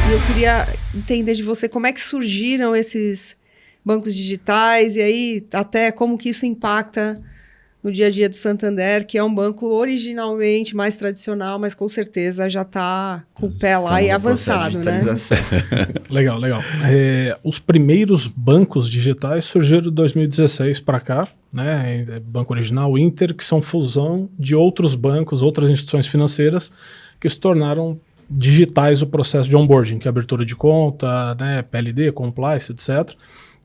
E eu queria entender de você como é que surgiram esses bancos digitais e aí até como que isso impacta no dia a dia do Santander, que é um banco originalmente mais tradicional, mas com certeza já está com o pé lá e avançado, né? Legal. Os primeiros bancos digitais surgiram de 2016 para cá, né? Banco Original, Inter, que são fusão de outros bancos, outras instituições financeiras que se tornaram digitais o processo de onboarding, que é abertura de conta, né? PLD, compliance, etc.,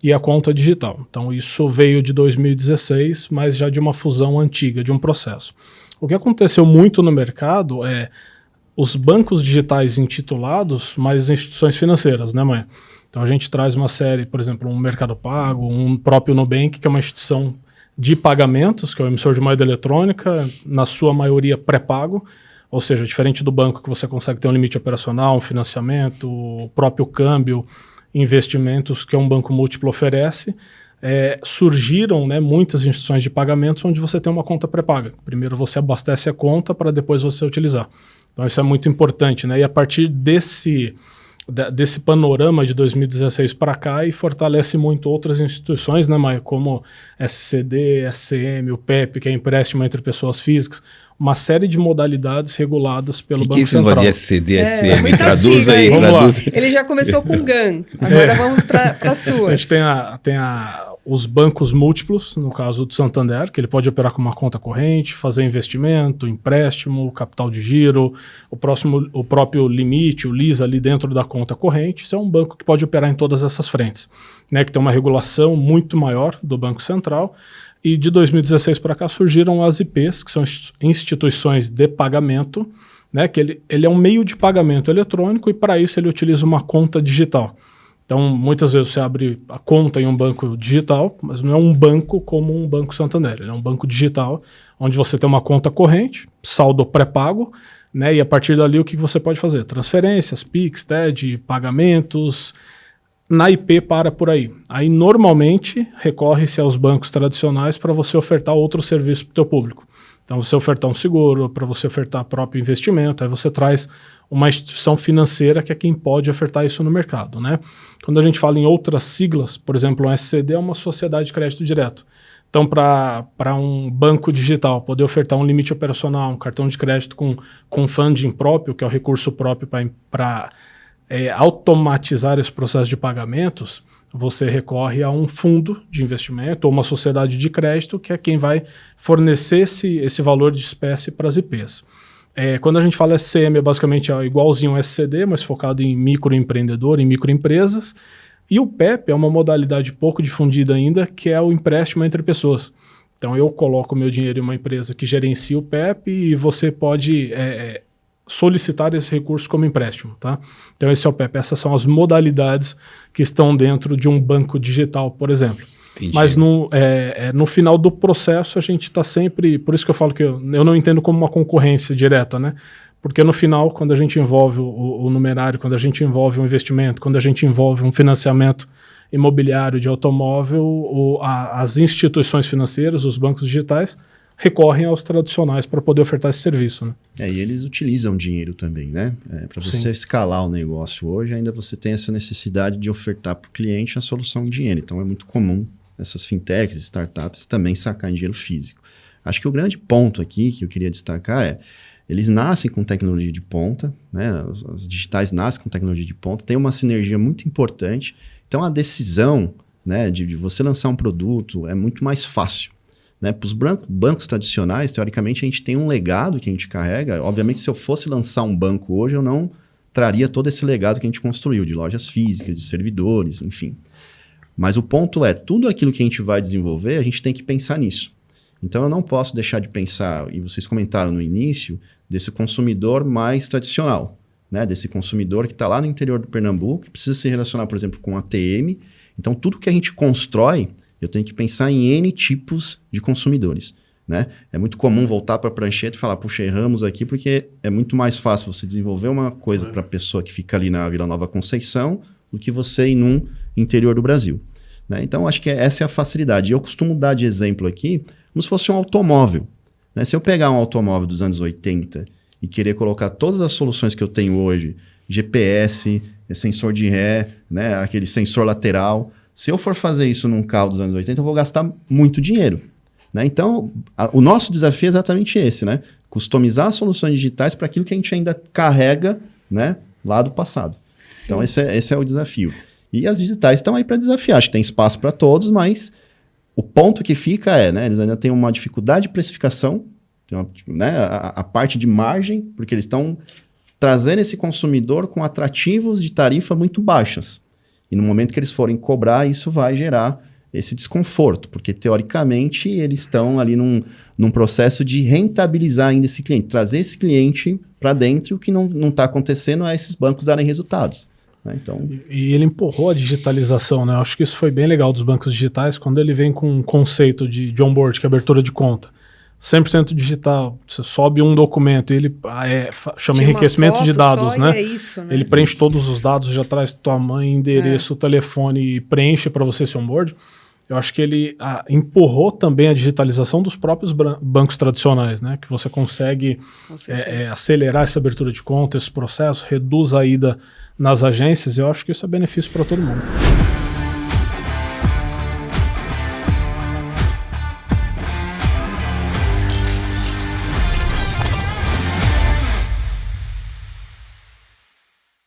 e a conta digital. Então isso veio de 2016, mas já de uma fusão antiga, de um processo. O que aconteceu muito no mercado é os bancos digitais intitulados, mais instituições financeiras, né, Maia? Então a gente traz uma série, por exemplo, um Mercado Pago, um próprio Nubank, que é uma instituição de pagamentos, que é o emissor de moeda eletrônica, na sua maioria pré-pago, ou seja, diferente do banco que você consegue ter um limite operacional, um financiamento, o próprio câmbio, investimentos que um banco múltiplo oferece, surgiram, né, muitas instituições de pagamentos onde você tem uma conta pré-paga. Primeiro você abastece a conta para depois você utilizar. Então isso é muito importante, né? E a partir desse panorama de 2016 para cá, e fortalece muito outras instituições, né, Maia, como SCD, SCM, o PEP, que é empréstimo entre pessoas físicas, uma série de modalidades reguladas pelo Banco Central. Que é SCD, SCM? Traduz aí. Traduz. Ele já começou com GAN, agora vamos para as suas. A gente tem os bancos múltiplos, no caso do Santander, que ele pode operar com uma conta corrente, fazer investimento, empréstimo, capital de giro, o próprio limite, o LIS ali dentro da conta corrente. Isso é um banco que pode operar em todas essas frentes, né, que tem uma regulação muito maior do Banco Central. E de 2016 para cá surgiram as IPs, que são instituições de pagamento, né, que ele é um meio de pagamento eletrônico e para isso ele utiliza uma conta digital. Então, muitas vezes você abre a conta em um banco digital, mas não é um banco como um Banco Santander. Ele é um banco digital, onde você tem uma conta corrente, saldo pré-pago, né, e a partir dali o que você pode fazer? Transferências, Pix, TED, pagamentos. Na IP para por aí. Aí normalmente recorre-se aos bancos tradicionais para você ofertar outro serviço para o teu público. Então você ofertar um seguro, para você ofertar próprio investimento, aí você traz uma instituição financeira que é quem pode ofertar isso no mercado, né? Quando a gente fala em outras siglas, por exemplo, um SCD é uma sociedade de crédito direto. Então para um banco digital poder ofertar um limite operacional, um cartão de crédito com funding próprio, que é o recurso próprio para automatizar esse processo de pagamentos, você recorre a um fundo de investimento ou uma sociedade de crédito que é quem vai fornecer esse valor de espécie para as IPs. Quando a gente fala SCM, é basicamente igualzinho ao SCD, mas focado em microempreendedor, em microempresas. E o PEP é uma modalidade pouco difundida ainda, que é o empréstimo entre pessoas. Então eu coloco meu dinheiro em uma empresa que gerencia o PEP e você pode solicitar esse recurso como empréstimo, tá? Então esse é o PEP, essas são as modalidades que estão dentro de um banco digital, por exemplo. Entendi. Mas no final do processo a gente está sempre, por isso que eu falo que eu não entendo como uma concorrência direta, né? Porque no final, quando a gente envolve o numerário, quando a gente envolve um investimento, quando a gente envolve um financiamento imobiliário de automóvel, as instituições financeiras, os bancos digitais, recorrem aos tradicionais para poder ofertar esse serviço, né? E eles utilizam dinheiro também, né? Para você escalar o negócio hoje, ainda você tem essa necessidade de ofertar para o cliente a solução de dinheiro. Então é muito comum essas fintechs, startups também sacar dinheiro físico. Acho que o grande ponto aqui que eu queria destacar eles nascem com tecnologia de ponta, né? As digitais nascem com tecnologia de ponta, tem uma sinergia muito importante. Então a decisão, né, de você lançar um produto é muito mais fácil. Né? Para os bancos tradicionais, teoricamente, a gente tem um legado que a gente carrega. Obviamente, se eu fosse lançar um banco hoje, eu não traria todo esse legado que a gente construiu, de lojas físicas, de servidores, enfim. Mas o ponto tudo aquilo que a gente vai desenvolver, a gente tem que pensar nisso. Então, eu não posso deixar de pensar, e vocês comentaram no início, desse consumidor mais tradicional, né? Desse consumidor que está lá no interior do Pernambuco, que precisa se relacionar, por exemplo, com ATM. Então, tudo que a gente constrói, eu tenho que pensar em N tipos de consumidores, né? É muito comum voltar para a prancheta e falar, puxa, erramos aqui, porque é muito mais fácil você desenvolver uma coisa para a pessoa que fica ali na Vila Nova Conceição do que você ir num interior do Brasil, né? Então, acho que essa é a facilidade. Eu costumo dar de exemplo aqui, como se fosse um automóvel, né? Se eu pegar um automóvel dos anos 80 e querer colocar todas as soluções que eu tenho hoje, GPS, sensor de ré, né? Aquele sensor lateral. Se eu for fazer isso num carro dos anos 80, eu vou gastar muito dinheiro. Né? Então, o nosso desafio é exatamente esse, né? Customizar soluções digitais para aquilo que a gente ainda carrega, né, lá do passado. Sim. Então, esse é o desafio. E as digitais estão aí para desafiar. Acho que tem espaço para todos, mas o ponto que fica né, eles ainda têm uma dificuldade de precificação, né, a parte de margem, porque eles estão trazendo esse consumidor com atrativos de tarifa muito baixas. E no momento que eles forem cobrar, isso vai gerar esse desconforto, porque teoricamente eles estão ali num processo de rentabilizar ainda esse cliente, trazer esse cliente para dentro, e o que não está acontecendo é esses bancos darem resultados. Né? Então... E ele empurrou a digitalização, né? Eu acho que isso foi bem legal dos bancos digitais, quando ele vem com um conceito de onboard, que é abertura de conta. 100% digital, você sobe um documento, ele chama enriquecimento de dados, né? É isso, né? Ele preenche todos os dados, já traz tua mãe, endereço, telefone e preenche para você esse onboard. Eu acho que ele empurrou também a digitalização dos próprios bancos tradicionais, né? Que você consegue acelerar essa abertura de conta, esse processo, reduz a ida nas agências, e eu acho que isso é benefício para todo mundo.